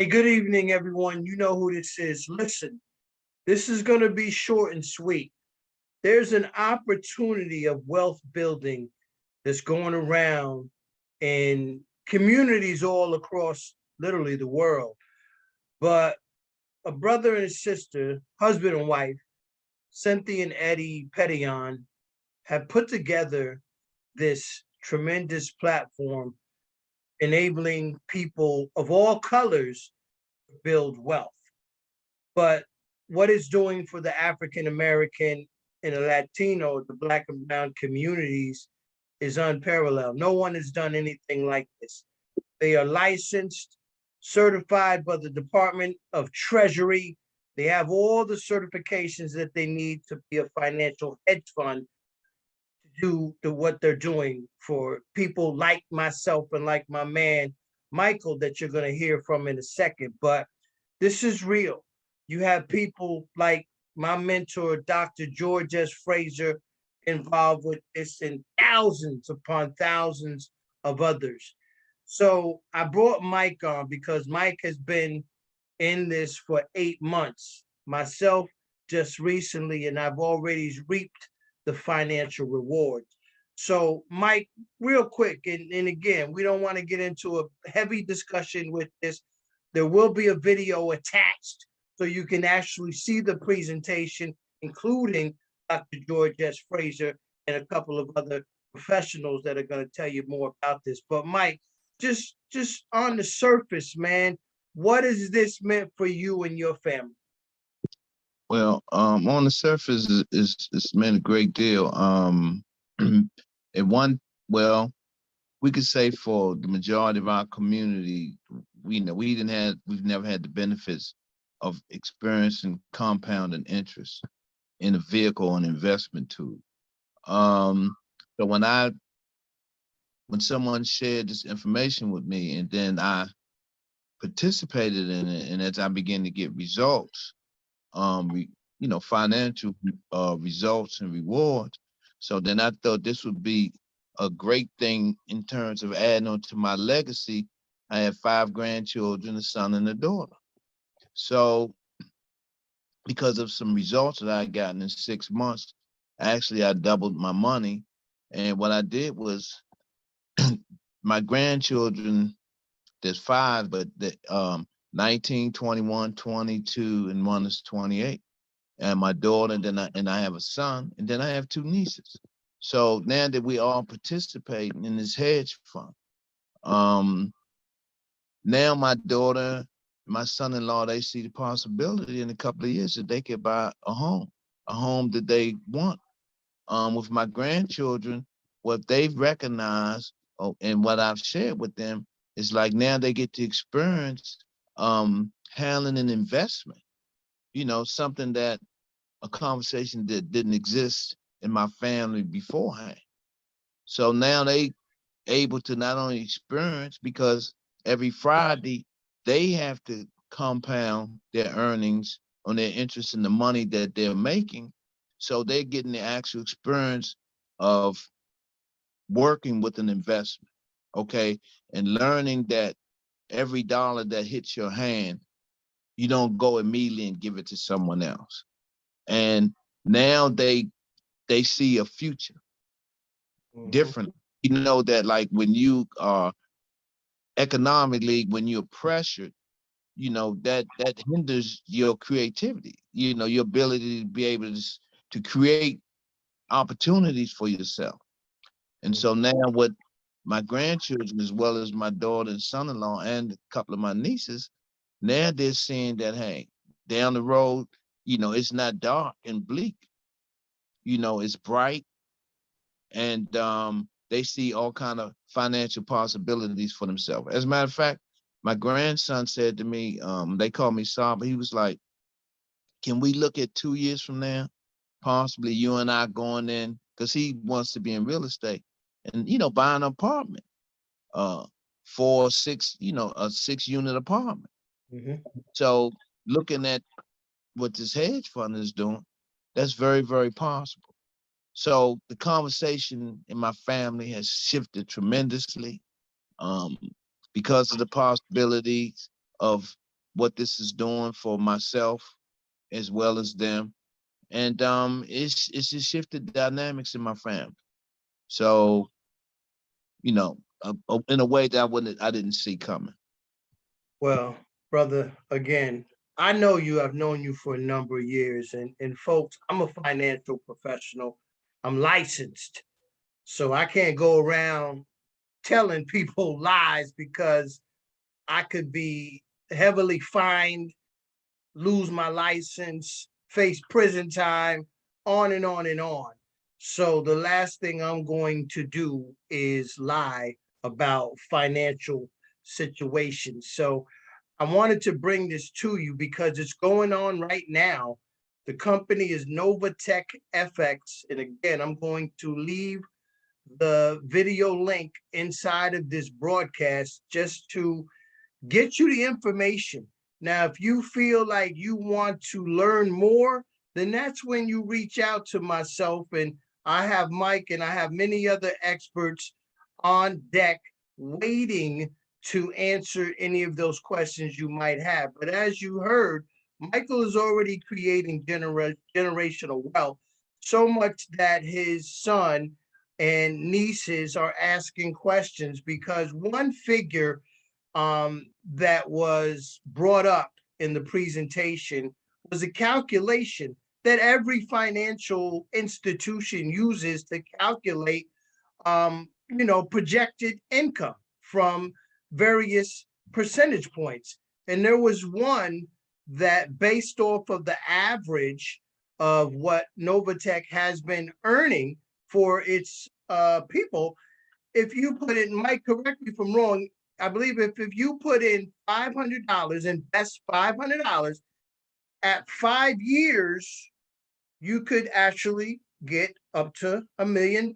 Hey, good evening, everyone. You know who this is. Listen, this is going to be short and sweet. There's an opportunity of wealth building that's going around in communities all across literally the world. But a brother and a sister, husband and wife, Cynthia and Eddie Petillon, have put together this tremendous platform enabling people of all colors to build wealth. But what it's doing for the African American and the Latino, the Black and Brown communities is unparalleled. No one has done anything like this. They are licensed, certified by the Department of Treasury. They have all the certifications that they need to be a financial hedge fund to do what they're doing for people like myself and like my man Michael that you're going to hear from in a second. But this is real. You have people like my mentor, Dr. George S. Fraser, involved with this and thousands upon thousands of others. So I brought Mike on because Mike has been in this for 8 months, myself just recently, and I've already reaped the financial reward. So, Mike, real quick, and again, we don't want to get into a heavy discussion with this. There will be a video attached so you can actually see the presentation, including Dr. George S. Fraser and a couple of other professionals that are going to tell you more about this. But Mike, just on the surface, man, what has this meant for you and your family? Well, on the surface, it's meant a great deal. At one, well, we could say for the majority of our community, we've never had the benefits of experiencing compounding interest in a vehicle or an investment tool. Um, so when someone shared this information with me, and then I participated in it, and as I began to get results, financial results and rewards. So then I thought this would be a great thing in terms of adding on to my legacy. I have 5 grandchildren, a son and a daughter. So because of some results that I gotten in 6 months, I doubled my money. And what I did was my grandchildren, there's 5, but 19, 21, 22, and one is 28. And my daughter, and I have a son, and then I have 2 nieces. So now that we all participating in this hedge fund, now my daughter, my son-in-law, they see the possibility in a couple of years that they could buy a home that they want. With my grandchildren, what they've recognized, and what I've shared with them is like now they get to experience handling an investment, something that a conversation that didn't exist in my family beforehand. So now they able to not only experience, because every Friday they have to compound their earnings on their interest in the money that they're making. So they're getting the actual experience of working with an investment, okay? And learning that every dollar that hits your hand, you don't go immediately and give it to someone else. And now they see a future different. You know that like when you are economically, when you're pressured, that hinders your creativity, your ability to be able to create opportunities for yourself. And so now with my grandchildren, as well as my daughter and son-in-law and a couple of my nieces, now they're seeing that, hey, down the road, it's not dark and bleak. It's bright, and they see all kind of financial possibilities for themselves. As a matter of fact, my grandson said to me, they call me Saba, he was like, can we look at 2 years from now, possibly you and I going in, because he wants to be in real estate, and, buying an apartment, 6, a 6-unit apartment. So looking at what this hedge fund is doing, that's very, very possible. So the conversation in my family has shifted tremendously, because of the possibilities of what this is doing for myself as well as them. And it's just shifted dynamics in my family. So, you know, in a way that I didn't see coming. Well, brother, again, I know you. I've known you for a number of years, and folks, I'm a financial professional. I'm licensed, so I can't go around telling people lies because I could be heavily fined, lose my license, face prison time, on and on and on. So the last thing I'm going to do is lie about financial situations. So I wanted to bring this to you because it's going on right now. The company is Novatech FX. And again, I'm going to leave the video link inside of this broadcast just to get you the information. Now, if you feel like you want to learn more, then that's when you reach out to myself. And I have Mike and I have many other experts on deck waiting to answer any of those questions you might have. But as you heard, Michael is already creating generational wealth, so much that his son and nieces are asking questions because one figure that was brought up in the presentation was a calculation that every financial institution uses to calculate, projected income from various percentage points. And there was one that, based off of the average of what Novatech has been earning for its people, if you put it, Mike, correct me if I'm wrong, I believe if you put in $500, invest $500, at 5 years, you could actually get up to $1 million.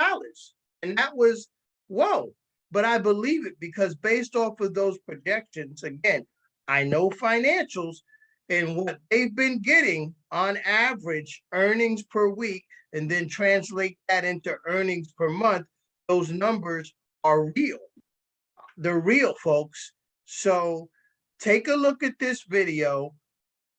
And that was, whoa. But I believe it because based off of those projections, again, I know financials and what they've been getting on average earnings per week, and then translate that into earnings per month, those numbers are real. They're real, folks. So take a look at this video.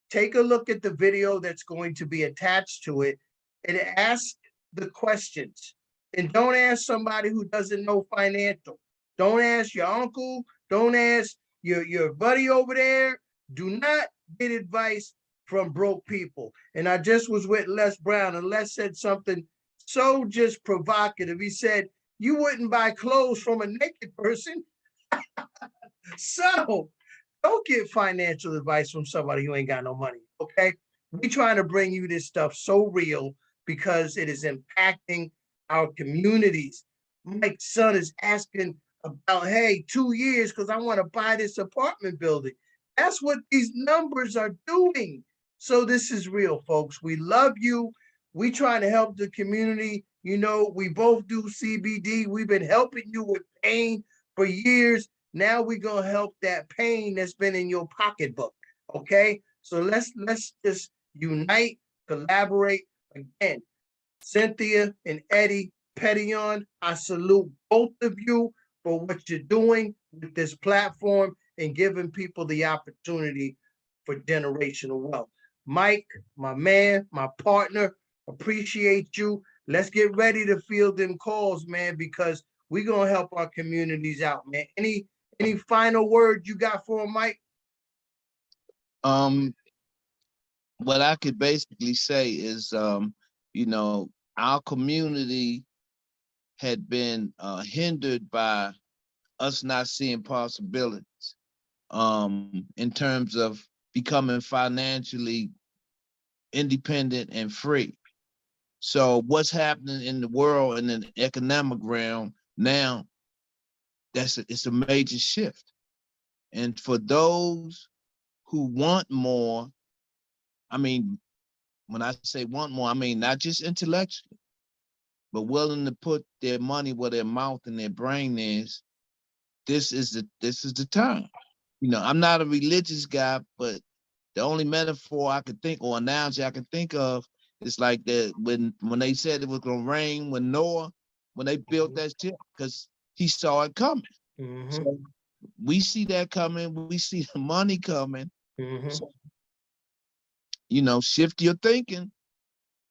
Take a look at the video that's going to be attached to it and ask the questions. And don't ask somebody who doesn't know financial. Don't ask your uncle. Don't ask your buddy over there. Do not get advice from broke people. And I just was with Les Brown, and Les said something so just provocative. He said, you wouldn't buy clothes from a naked person. So don't get financial advice from somebody who ain't got no money. Okay. We trying to bring you this stuff so real because it is impacting our communities. Mike's son is asking about, hey, 2 years because I want to buy this apartment building. That's what these numbers are doing. So this is real, folks. We love you. We trying to help the community. You know, we both do CBD. We've been helping you with pain for years. Now we're gonna help that pain that's been in your pocketbook. Okay, so let's just unite, collaborate. Again, Cynthia and Eddie Petillon, I salute both of you for what you're doing with this platform and giving people the opportunity for generational wealth. Mike, my man, my partner, appreciate you. Let's get ready to field them calls, man, because we're gonna help our communities out, man. Any final words you got for him, Mike? Um, what I could basically say is, our community had been hindered by us not seeing possibilities in terms of becoming financially independent and free. So what's happening in the world in the economic realm now, it's a major shift. And for those who want more, I mean, when I say want more, I mean not just intellectually, but willing to put their money where their mouth and their brain is. This is the time. I'm not a religious guy, but the only metaphor I could think or analogy I can think of is like that when they said it was gonna rain when Noah, when they built that ship, because he saw it coming. Mm-hmm. So we see that coming. We see the money coming. Mhm, So, shift your thinking.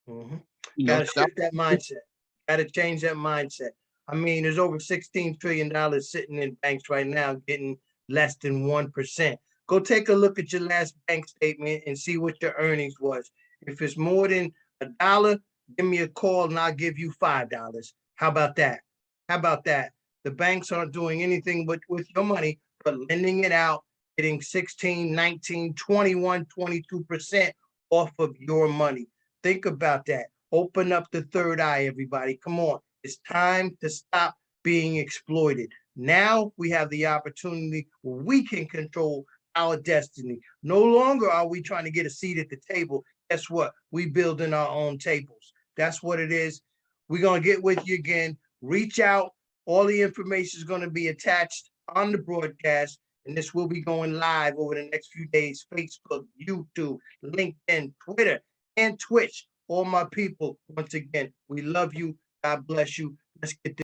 mhm. Gotta Stop. shift that mindset. Gotta change that mindset. I mean, there's over $16 trillion sitting in banks right now, getting less than 1%. Go take a look at your last bank statement and see what your earnings was. If it's more than $1, give me a call and I'll give you $5. How about that? How about that? The banks aren't doing anything but with your money, but lending it out, getting 16, 19, 21, 22% off of your money. Think about that. Open up the third eye, everybody. Come on. It's time to stop being exploited. Now we have the opportunity where we can control our destiny. No longer are we trying to get a seat at the table. Guess what? We building our own tables. That's what it is. We're going to get with you again. Reach out. All the information is going to be attached on the broadcast, and this will be going live over the next few days. Facebook, YouTube, LinkedIn, Twitter, and Twitch. All my people, once again, we love you. God bless you. Let's get this.